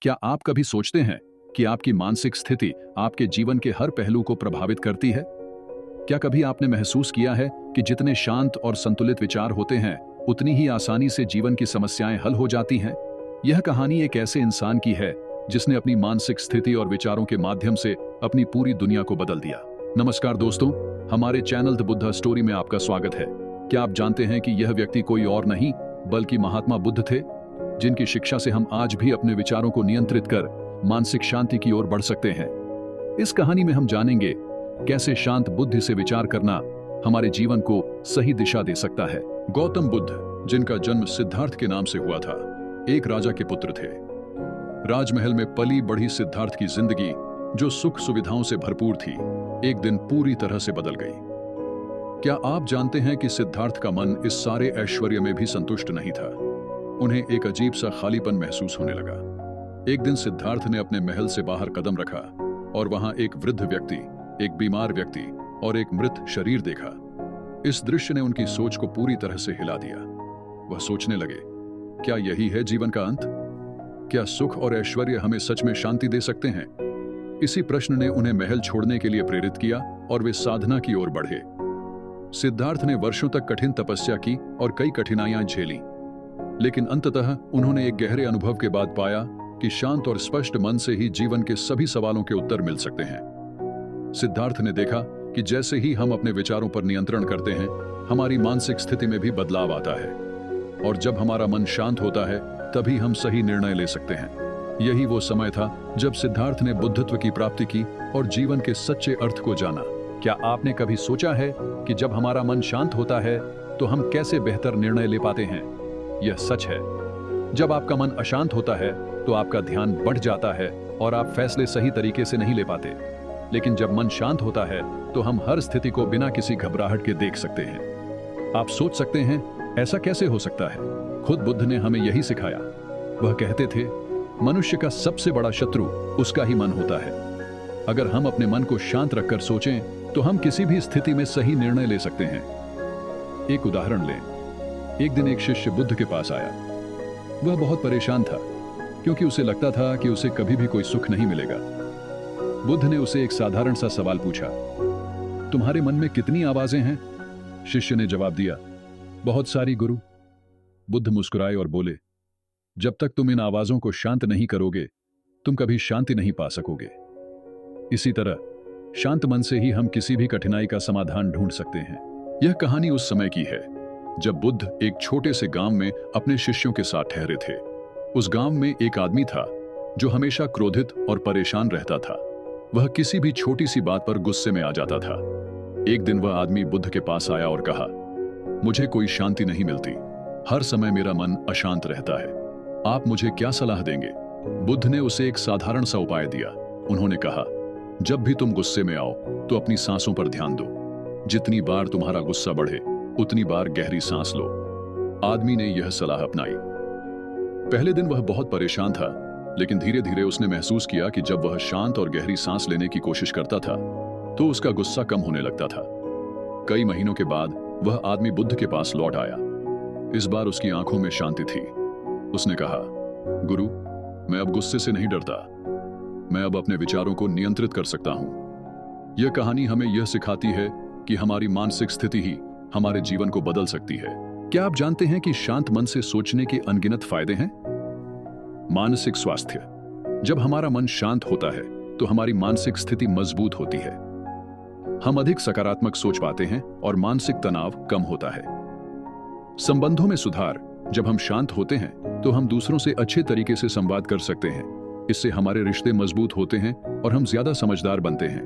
क्या आप कभी सोचते हैं कि आपकी मानसिक स्थिति आपके जीवन के हर पहलू को प्रभावित करती है? क्या कभी आपने महसूस किया है कि जितने शांत और संतुलित विचार होते हैं, उतनी ही आसानी से जीवन की समस्याएं हल हो जाती हैं? यह कहानी एक ऐसे इंसान की है जिसने अपनी मानसिक स्थिति और विचारों के माध्यम से अपनी पूरी दुनिया को बदल दिया। नमस्कार दोस्तों, हमारे चैनल द बुद्धा स्टोरी में आपका स्वागत है। क्या आप जानते हैं कि यह व्यक्ति कोई और नहीं बल्कि महात्मा बुद्ध थे, जिनकी शिक्षा से हम आज भी अपने विचारों को नियंत्रित कर मानसिक शांति की ओर बढ़ सकते हैं। इस कहानी में हम जानेंगे कैसे शांत बुद्धि से विचार करना हमारे जीवन को सही दिशा दे सकता है। गौतम बुद्ध, जिनका जन्म सिद्धार्थ के नाम से हुआ था, एक राजा के पुत्र थे। राजमहल में पली बढ़ी सिद्धार्थ की जिंदगी, जो सुख सुविधाओं से भरपूर थी, एक दिन पूरी तरह से बदल गई। क्या आप जानते हैं कि सिद्धार्थ का मन इस सारे ऐश्वर्य में भी संतुष्ट नहीं था। उन्हें एक अजीब सा खालीपन महसूस होने लगा। एक दिन सिद्धार्थ ने अपने महल से बाहर कदम रखा और वहां एक वृद्ध व्यक्ति, एक बीमार व्यक्ति और एक मृत शरीर देखा। इस दृश्य ने उनकी सोच को पूरी तरह से हिला दिया। वह सोचने लगे, क्या यही है जीवन का अंत? क्या सुख और ऐश्वर्य हमें सच में शांति दे सकते हैं? इसी प्रश्न ने उन्हें महल छोड़ने के लिए प्रेरित किया और वे साधना की ओर बढ़े। सिद्धार्थ ने वर्षों तक कठिन तपस्या की और कई कठिनाइयां झेली, लेकिन अंततः उन्होंने एक गहरे अनुभव के बाद पाया कि शांत और स्पष्ट मन से ही जीवन के सभी सवालों के उत्तर मिल सकते हैं। सिद्धार्थ ने देखा कि जैसे ही हम अपने विचारों पर नियंत्रण करते हैं, हमारी मानसिक स्थिति में भी बदलाव आता है, और जब हमारा मन शांत होता है, तभी हम सही निर्णय ले सकते हैं। यही वो समय था जब सिद्धार्थ ने बुद्धत्व की प्राप्ति की और जीवन के सच्चे अर्थ को जाना। क्या आपने कभी सोचा है कि जब हमारा मन शांत होता है तो हम कैसे बेहतर निर्णय ले पाते हैं? यह सच है। जब आपका मन अशांत होता है तो आपका ध्यान बढ़ जाता है और आप फैसले सही तरीके से नहीं ले पाते। लेकिन जब मन शांत होता है तो हम हर स्थिति को बिना किसी घबराहट के देख सकते हैं। आप सोच सकते हैं, ऐसा कैसे हो सकता है? खुद बुद्ध ने हमें यही सिखाया। वह कहते थे, मनुष्य का सबसे बड़ा शत्रु उसका ही मन होता है। अगर हम अपने मन को शांत रखकर सोचें तो हम किसी भी स्थिति में सही निर्णय ले सकते हैं। एक उदाहरण लें। एक दिन एक शिष्य बुद्ध के पास आया। वह बहुत परेशान था, क्योंकि उसे लगता था कि उसे कभी भी कोई सुख नहीं मिलेगा। बुद्ध ने उसे एक साधारण सा सवाल पूछा, तुम्हारे मन में कितनी आवाजें हैं? शिष्य ने जवाब दिया, बहुत सारी गुरु। बुद्ध मुस्कुराए और बोले, जब तक तुम इन आवाजों को शांत नहीं करोगे, तुम कभी शांति नहीं पा सकोगे। इसी तरह शांत मन से ही हम किसी भी कठिनाई का समाधान ढूंढ सकते हैं। यह कहानी उस समय की है जब बुद्ध एक छोटे से गांव में अपने शिष्यों के साथ ठहरे थे। उस गांव में एक आदमी था जो हमेशा क्रोधित और परेशान रहता था। वह किसी भी छोटी सी बात पर गुस्से में आ जाता था। एक दिन वह आदमी बुद्ध के पास आया और कहा, मुझे कोई शांति नहीं मिलती, हर समय मेरा मन अशांत रहता है, आप मुझे क्या सलाह देंगे? बुद्ध ने उसे एक साधारण सा उपाय दिया। उन्होंने कहा, जब भी तुम गुस्से में आओ तो अपनी सांसों पर ध्यान दो। जितनी बार तुम्हारा गुस्सा बढ़े, उतनी बार गहरी सांस लो। आदमी ने यह सलाह अपनाई। पहले दिन वह बहुत परेशान था, लेकिन धीरे धीरे उसने महसूस किया कि जब वह शांत और गहरी सांस लेने की कोशिश करता था तो उसका गुस्सा कम होने लगता था। कई महीनों के बाद वह आदमी बुद्ध के पास लौट आया। इस बार उसकी आंखों में शांति थी। उसने कहा, गुरु, मैं अब गुस्से से नहीं डरता, मैं अब अपने विचारों को नियंत्रित कर सकता हूं। यह कहानी हमें यह सिखाती है कि हमारी मानसिक स्थिति ही हमारे जीवन को बदल सकती है। क्या आप जानते हैं कि शांत मन से सोचने के अनगिनत फायदे हैं? मानसिक स्वास्थ्य। जब हमारा मन शांत होता है तो हमारी मानसिक स्थिति मजबूत होती है। हम अधिक सकारात्मक सोच पाते हैं और मानसिक तनाव कम होता है। संबंधों में सुधार। जब हम शांत होते हैं तो हम दूसरों से अच्छे तरीके से संवाद कर सकते हैं। इससे हमारे रिश्ते मजबूत होते हैं और हम ज्यादा समझदार बनते हैं।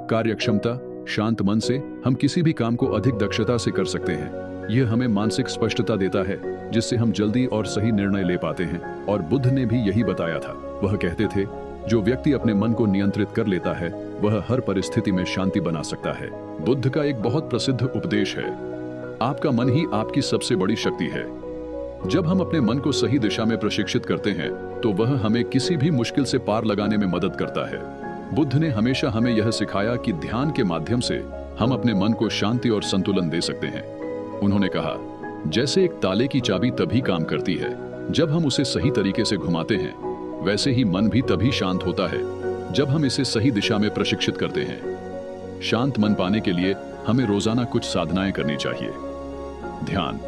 कार्यक्षमता। शांत मन से हम किसी भी काम को अधिक दक्षता से कर सकते हैं। यह हमें मानसिक स्पष्टता देता है, जिससे हम जल्दी और सही निर्णय ले पाते हैं। और बुद्ध ने भी यही बताया था। वह कहते थे, जो व्यक्ति अपने मन को नियंत्रित कर लेता है, वह हर परिस्थिति में शांति बना सकता है। बुद्ध का एक बहुत प्रसिद्ध उपदेश है, आपका मन ही आपकी सबसे बड़ी शक्ति है। जब हम अपने मन को सही दिशा में प्रशिक्षित करते हैं तो वह हमें किसी भी मुश्किल से पार लगाने में मदद करता है। बुद्ध ने हमेशा हमें यह सिखाया कि ध्यान के माध्यम से हम अपने मन को शांति और संतुलन दे सकते हैं। उन्होंने कहा, जैसे एक ताले की चाबी तभी काम करती है जब हम उसे सही तरीके से घुमाते हैं। वैसे ही मन भी तभी शांत होता है जब हम इसे सही दिशा में प्रशिक्षित करते हैं। शांत मन पाने के लिए हमें रोजाना कुछ साधनाएं करनी चाहिए। ध्यान।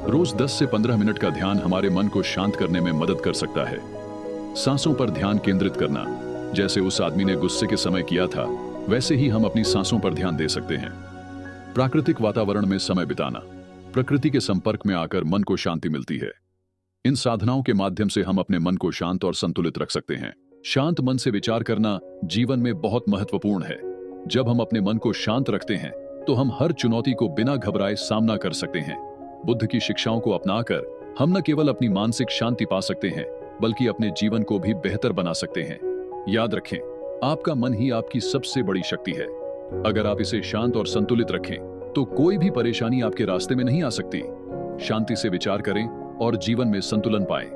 रोज 10 से 15 मिनट का ध्यान हमारे मन को शांत करने में मदद कर सकता है। सांसों पर ध्यान केंद्रित करना, जैसे उस आदमी ने गुस्से के समय किया था, वैसे ही हम अपनी सांसों पर ध्यान दे सकते हैं। प्राकृतिक वातावरण में समय बिताना, प्रकृति के संपर्क में आकर मन को शांति मिलती है। इन साधनाओं के माध्यम से हम अपने मन को शांत और संतुलित रख सकते हैं। शांत मन से विचार करना जीवन में बहुत महत्वपूर्ण है। जब हम अपने मन को शांत रखते हैं तो हम हर चुनौती को बिना घबराए सामना कर सकते हैं। बुद्ध की शिक्षाओं को अपनाकर हम न केवल अपनी मानसिक शांति पा सकते हैं, बल्कि अपने जीवन को भी बेहतर बना सकते हैं। याद रखें, आपका मन ही आपकी सबसे बड़ी शक्ति है। अगर आप इसे शांत और संतुलित रखें तो कोई भी परेशानी आपके रास्ते में नहीं आ सकती। शांति से विचार करें और जीवन में संतुलन पाएं।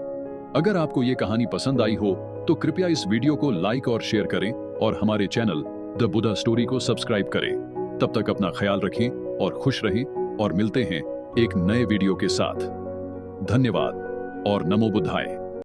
अगर आपको ये कहानी पसंद आई हो तो कृपया इस वीडियो को लाइक और शेयर करें और हमारे चैनल द बुद्धा स्टोरी को सब्सक्राइब करें। तब तक अपना ख्याल रखें और खुश रहें, और मिलते हैं एक नए वीडियो के साथ। धन्यवाद और नमो बुद्धाय।